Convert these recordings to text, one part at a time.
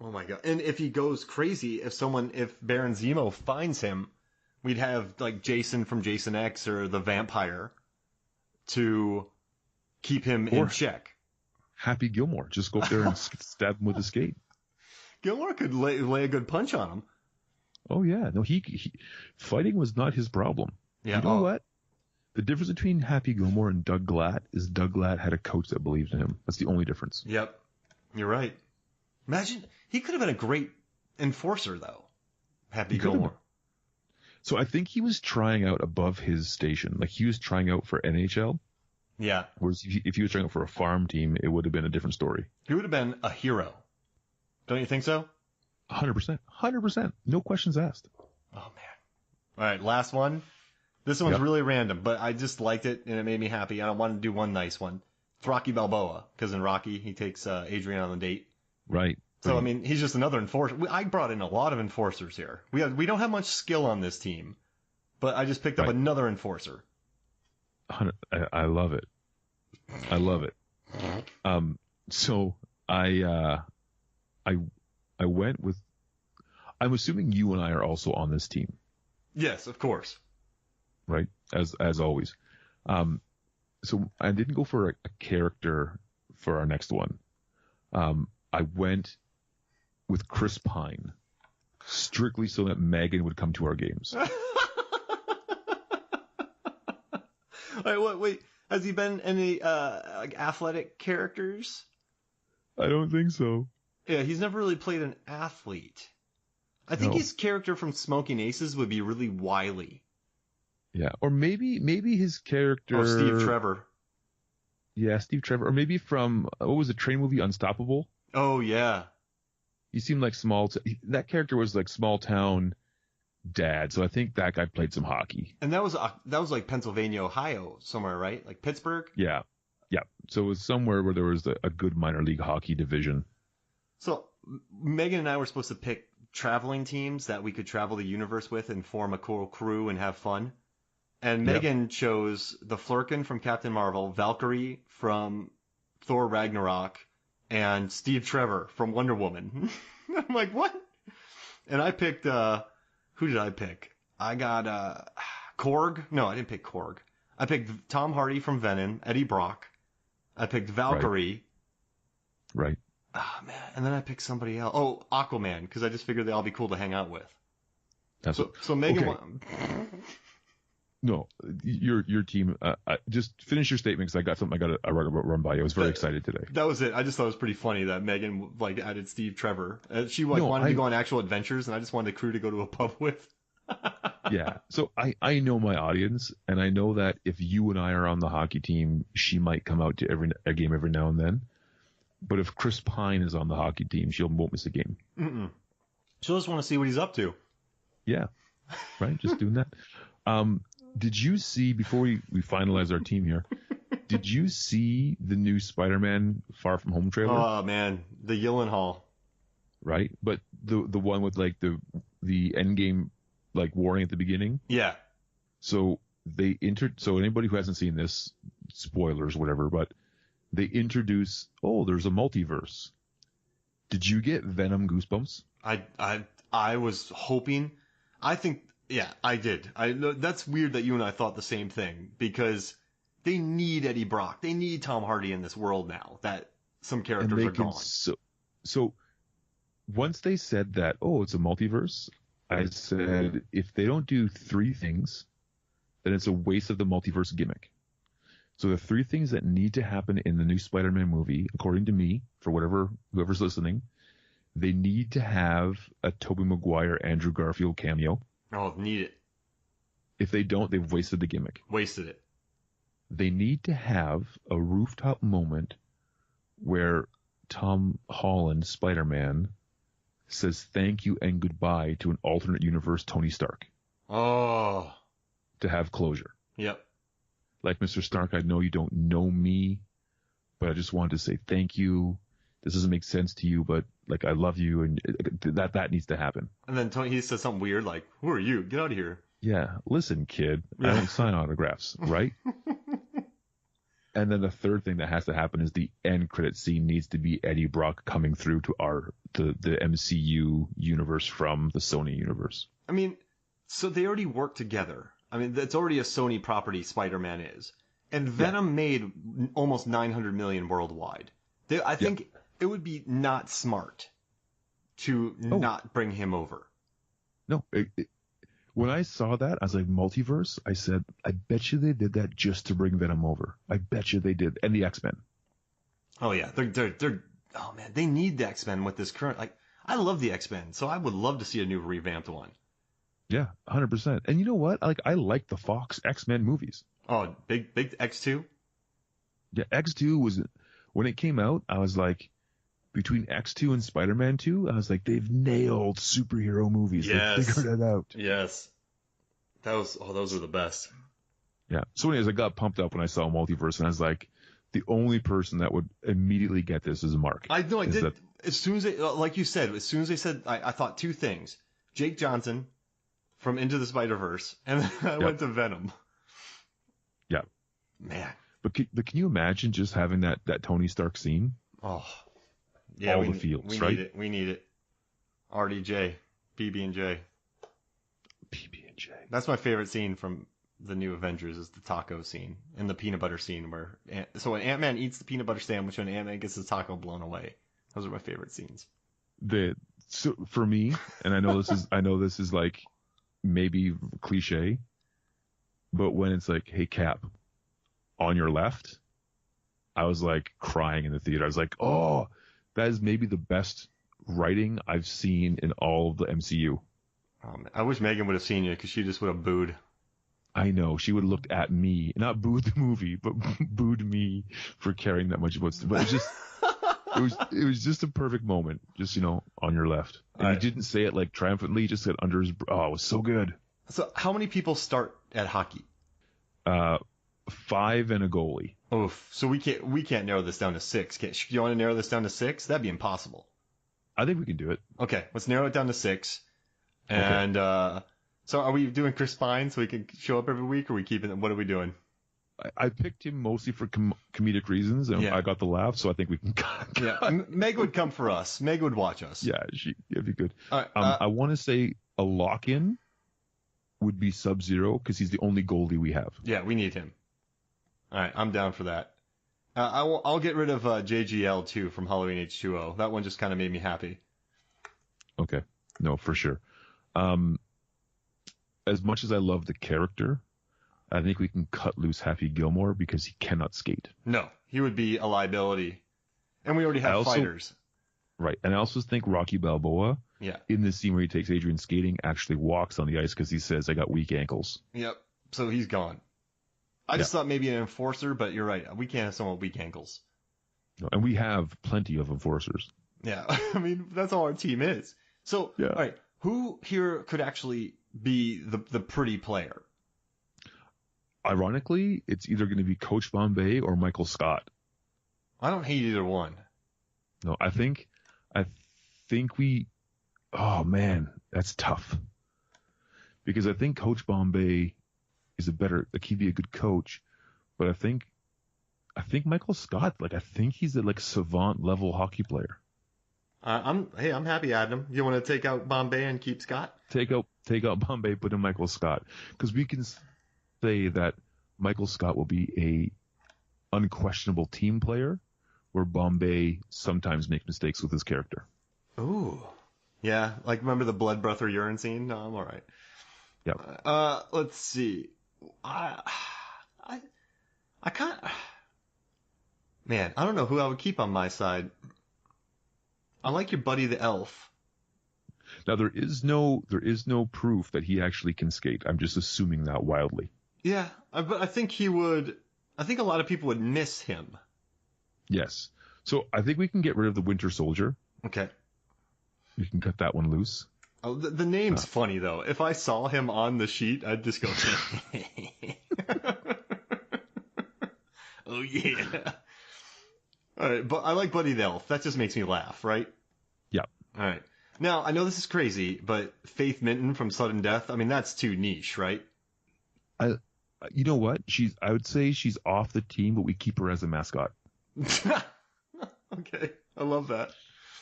Oh my god! And if he goes crazy, if Baron Zemo finds him, we'd have like Jason from Jason X or the Vampire to keep him in check. Happy Gilmore, just go up there and stab him with a skate. Gilmore could lay a good punch on him. Oh yeah, no, he fighting was not his problem. Yeah, you know what? The difference between Happy Gilmore and Doug Glatt is Doug Glatt had a coach that believed in him. That's the only difference. Yep, you're right. Imagine he could have been a great enforcer though. Happy Gilmore. So I think he was trying out above his station. Like he was trying out for NHL. Yeah. Whereas if he was trying out for a farm team, it would have been a different story. He would have been a hero. Don't you think so? 100%. 100%. No questions asked. Oh, man. All right, last one. This one's really random, but I just liked it, and it made me happy. I wanted to do one nice one. It's Rocky Balboa, because in Rocky, he takes Adrian on a date. Right. So, I mean, he's just another enforcer. I brought in a lot of enforcers here. We don't have much skill on this team, but I just picked up another enforcer. I love it. I love it. So I went with, I'm assuming you and I are also on this team. Yes, of course. Right? As always. So I didn't go for a character for our next one. I went with Chris Pine, strictly so that Megan would come to our games. Wait, has he been any like athletic characters? I don't think so. Yeah, he's never really played an athlete. I think his character from Smoking Aces would be really wily. Yeah, or maybe his character. Oh, Steve Trevor. Yeah, Steve Trevor, or maybe from what was the train movie Unstoppable? Oh yeah. He seemed like that character was like small town dad, so I think that guy played some hockey. And that was like Pennsylvania, Ohio, somewhere, right? Like Pittsburgh. Yeah. So it was somewhere where there was a good minor league hockey division. So Megan and I were supposed to pick traveling teams that we could travel the universe with and form a cool crew and have fun. And Megan chose the Flurkin from Captain Marvel, Valkyrie from Thor Ragnarok, and Steve Trevor from Wonder Woman. I'm like, what? And I picked, who did I pick? I got, Korg. No, I didn't pick Korg. I picked Tom Hardy from Venom, Eddie Brock. I picked Valkyrie. Right. Oh, man. And then I picked somebody else. Oh, Aquaman, because I just figured they'd all be cool to hang out with. So Megan... Okay. No, your team. Just finish your statement because I got something I got to run by you. I was very excited today. That was it. I just thought it was pretty funny that Megan added Steve Trevor. She wanted to go on actual adventures, and I just wanted the crew to go to a pub with. Yeah. So I know my audience, and I know that if you and I are on the hockey team, she might come out to a game every now and then. But if Chris Pine is on the hockey team, she won't miss a game. She'll just want to see what he's up to. Yeah. Right. Just doing that. Did you see, before we finalize our team here, did you see the new Spider-Man Far From Home trailer? Oh, man. The Gyllenhaal. Right? But the one with, like, the Endgame, like, warning at the beginning? Yeah. So so anybody who hasn't seen this, spoilers, whatever, but they introduce, there's a multiverse. Did you get Venom goosebumps? I was hoping, yeah, I did. That's weird that you and I thought the same thing, because they need Eddie Brock. They need Tom Hardy in this world now that some characters are gone. So once they said that, it's a multiverse, I said, if they don't do three things, then it's a waste of the multiverse gimmick. So the three things that need to happen in the new Spider-Man movie, according to me, for whoever's listening, they need to have a Tobey Maguire, Andrew Garfield cameo. Oh, need it. If they don't, they've wasted the gimmick. Wasted it. They need to have a rooftop moment where Tom Holland, Spider-Man, says thank you and goodbye to an alternate universe Tony Stark. Oh. To have closure. Yep. Like, Mr. Stark, I know you don't know me, but I just wanted to say thank you. This doesn't make sense to you, but, like, I love you, and that needs to happen. And then Tony, he says something weird, like, who are you? Get out of here. Yeah, listen, kid, I don't sign autographs, right? And then the third thing that has to happen is the end credit scene needs to be Eddie Brock coming through to the MCU universe from the Sony universe. I mean, so they already work together. I mean, that's already a Sony property, Spider-Man is. And Venom made almost 900 million worldwide. I think it would be not smart to not bring him over. No, when I saw that, I was like, multiverse? I said, I bet you they did that just to bring Venom over. I bet you they did. And the X-Men. Oh, yeah. They're oh, man, they need the X-Men with this current, like, I love the X-Men, so I would love to see a new revamped one. Yeah, 100%. And you know what? I like the Fox X-Men movies. Oh, big X2? Yeah, X2 was, when it came out, I was like, between X2 and Spider-Man 2, I was like, they've nailed superhero movies. Yes. They figured it out. Yes. Those are the best. Yeah. So anyways, I got pumped up when I saw Multiverse, and I was like, the only person that would immediately get this is Mark. I know, I did. As soon as they, like you said, as soon as they said, I thought two things. Jake Johnson from Into the Spider-Verse, and then I went to Venom. Yeah. Man. But can you imagine just having that Tony Stark scene? Oh. Yeah, all the fields, right? We need it. RDJ, PB&J. PB&J. That's my favorite scene from the new Avengers is the taco scene and the peanut butter scene where so when Ant-Man eats the peanut butter sandwich and Ant-Man gets his taco blown away. Those are my favorite scenes. So for me, and I know this is like maybe cliche, but when it's like, hey Cap, on your left, I was like crying in the theater. I was like, oh, that is maybe the best writing I've seen in all of the MCU. I wish Megan would have seen you because she just would have booed. I know. She would have looked at me, not booed the movie, but booed me for caring that much about it. But it was just a perfect moment. Just, on your left. And he didn't say it like triumphantly. He just said under his, it was so good. So how many people start at hockey? 5 and a goalie. Oof. So we can't narrow this down to 6. You want to narrow this down to 6? That'd be impossible. I think we can do it. Okay, let's narrow it down to 6. And so are we doing Chris Pine so he can show up every week, or are we keeping it? What are we doing? I picked him mostly for comedic reasons, and I got the laugh, so I think we can cut. Yeah, Meg would come for us. Meg would watch us. Yeah, it'd be good. All right, I want to say a lock-in would be Sub-Zero because he's the only goalie we have. Yeah, we need him. All right, I'm down for that. I'll get rid of JGL too from Halloween H2O. That one just kind of made me happy. Okay, no, for sure. As much as I love the character, I think we can cut loose Happy Gilmore because he cannot skate. No, he would be a liability, and we already have fighters. Right, and I also think Rocky Balboa. Yeah. In this scene where he takes Adrian skating, actually walks on the ice because he says, "I got weak ankles." Yep. So he's gone. I just thought maybe an enforcer, but you're right. We can't have someone with weak ankles. No, and we have plenty of enforcers. Yeah. I mean, that's all our team is. So, all right, who here could actually be the pretty player? Ironically, it's either going to be Coach Bombay or Michael Scott. I don't hate either one. No, I think we. Oh man, that's tough. Because I think Coach Bombay is he'd be a good coach, but I think Michael Scott, I think he's a savant level hockey player. I'm happy, Adam. You want to take out Bombay and keep Scott? Take out Bombay, put in Michael Scott, because we can say that Michael Scott will be a unquestionable team player, where Bombay sometimes makes mistakes with his character. Ooh, yeah, remember the blood, breath, or urine scene? No, I'm all right. Yeah. Let's see. I can't. Man, I don't know who I would keep on my side. I like your buddy the elf. Now there is no proof that he actually can skate. I'm just assuming that wildly. Yeah, but I think he would. I think a lot of people would miss him. Yes. So I think we can get rid of the Winter Soldier. Okay. We can cut that one loose. Oh, the name's funny though. If I saw him on the sheet, I'd just go. Oh yeah. All right, but I like Buddy the Elf. That just makes me laugh, right? Yeah. All right. Now I know this is crazy, but Faith Minton from Sudden Death. I mean, that's too niche, right? You know what? I would say she's off the team, but we keep her as a mascot. Okay, I love that.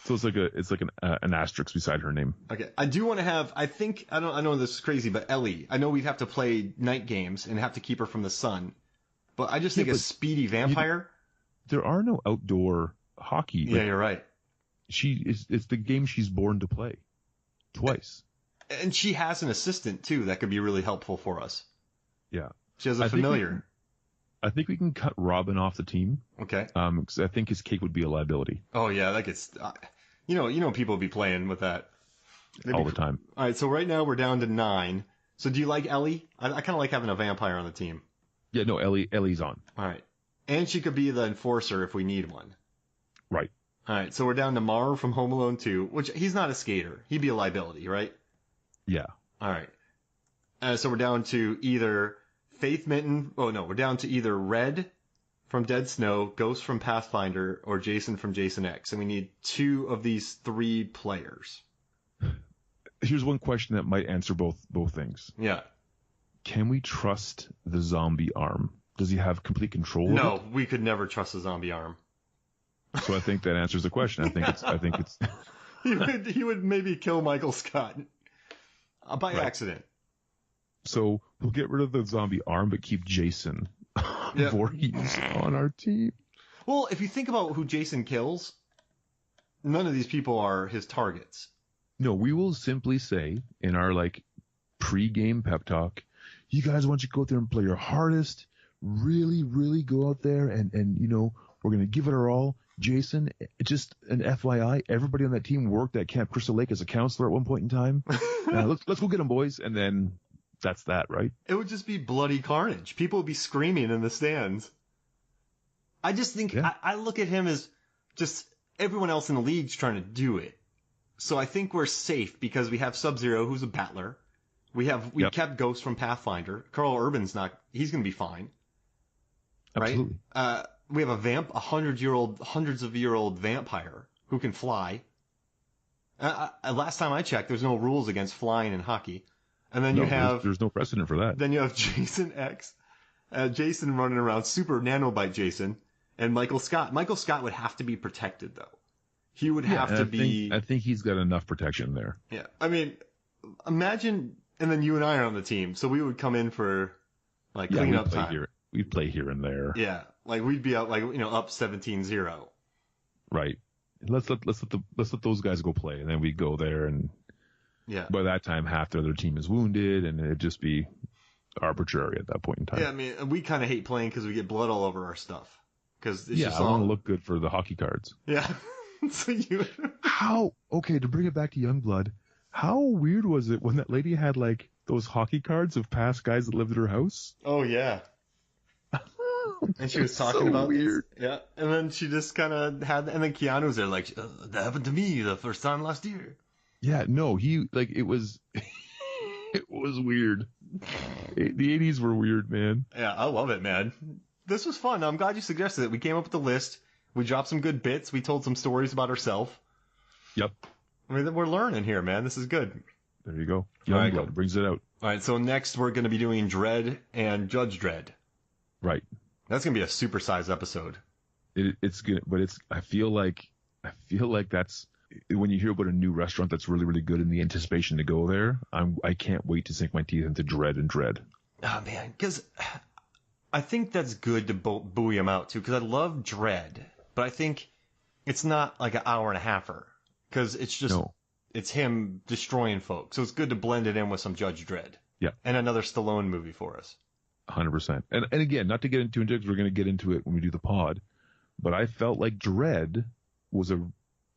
So it's like an asterisk beside her name. Okay, I do want to have. I know this is crazy, but Ellie. I know we'd have to play night games and have to keep her from the sun. But I just think a speedy vampire. There are no outdoor hockey. Yeah, you're right. It's the game she's born to play. Twice. And she has an assistant too that could be really helpful for us. Yeah. She has a familiar. I think we can cut Robin off the team. Okay. Because I think his cake would be a liability. Oh yeah, that gets. People would be playing with that all the time. All right, so right now we're down to 9. So do you like Ellie? I kind of like having a vampire on the team. Yeah, no, Ellie's on. All right, and she could be the enforcer if we need one. Right. All right, so we're down to Marv from Home Alone 2, which he's not a skater. He'd be a liability, right? Yeah. All right. So we're down to either Faith Minton. Oh no, we're down to either Red from Dead Snow, Ghost from Pathfinder, or Jason from Jason X, and we need 2 of these 3 players. Here's one question that might answer both things. Yeah. Can we trust the zombie arm? Does he have complete control of it? No, we could never trust the zombie arm. So I think that answers the question. I think it's he would maybe kill Michael Scott by accident. So we'll get rid of the zombie arm, but keep Jason Voorhees on our team. Well, if you think about who Jason kills, none of these people are his targets. No, we will simply say in our pre-game pep talk, you guys want you to go out there and play your hardest, really, really go out there and we're going to give it our all. Jason, just an FYI, everybody on that team worked at Camp Crystal Lake as a counselor at one point in time. Let's go get them, boys. And then that's that, right? It would just be bloody carnage. People would be screaming in the stands. I just think, I look at him as just everyone else in the league's trying to do it. So I think we're safe because we have Sub-Zero, who's a battler. We kept Ghost from Pathfinder. Carl Urban's he's going to be fine. Absolutely. Right? We have a hundreds of year old vampire who can fly. Last time I checked, there's no rules against flying in hockey. And then there's no precedent for that. Then you have Jason X, Jason running around, super nanobite Jason, and Michael Scott. Michael Scott would have to be protected though. He would have to be. I think he's got enough protection there. Yeah, I mean, imagine, and then you and I are on the team, so we would come in for cleanup time. We'd play here and there. Yeah, we'd be out up 17-0. Right. Let's let those guys go play, and then we go there, and by that time half the other team is wounded, and it'd just be arbitrary at that point in time. Yeah, I mean, we kind of hate playing because we get blood all over our stuff. Because I want to look good for the hockey cards. Yeah. So to bring it back to Youngblood, how weird was it when that lady had those hockey cards of past guys that lived at her house? Oh yeah. And she was talking about weird. This. Yeah. And then she just kind of and then Keanu was there that happened to me the first time last year. Yeah, no, it was, it was weird. The 80s were weird, man. Yeah, I love it, man. This was fun. I'm glad you suggested it. We came up with the list. We dropped some good bits. We told some stories about ourselves. Yep. I mean, we're learning here, man. This is good. There you go. Youngblood brings it out. All right, so next we're going to be doing Dredd and Judge Dredd. Right. That's going to be a supersized episode. It's good, but I feel like that's when you hear about a new restaurant that's really, really good and the anticipation to go there. I can't wait to sink my teeth into Dredd and Dredd. Oh man, because I think that's good to buoy them out too. Because I love Dredd, but I think it's not like an hour and a halfer. Because it's just it's him destroying folks. So it's good to blend it in with some Judge Dredd. Yeah. And another Stallone movie for us. 100%. And again, not to get into it, because we're going to get into it when we do the pod, but I felt like Dredd was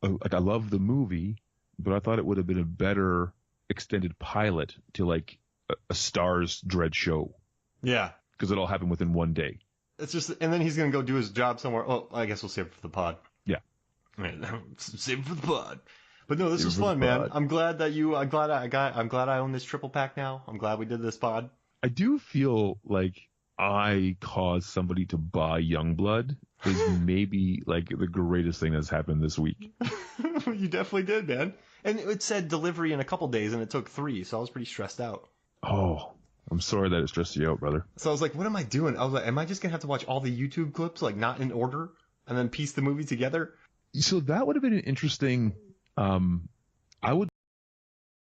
I love the movie, but I thought it would have been a better extended pilot to a Starz Dredd show. Yeah. Because it all happened within one day. It's just, and then he's going to go do his job somewhere. Oh, I guess we'll save it for the pod. Yeah. Right. Save it for the pod. But no, this was fun, man. I'm glad that I'm glad I own this triple pack now. I'm glad we did this pod. I do feel like I caused somebody to buy Youngblood is maybe the greatest thing that's happened this week. You definitely did, man. And it said delivery in a couple days, and it took 3, so I was pretty stressed out. Oh, I'm sorry that it stressed you out, brother. So I was like, what am I doing? I was like, am I just gonna have to watch all the YouTube clips, like not in order, and then piece the movie together? So that would have been an interesting. I would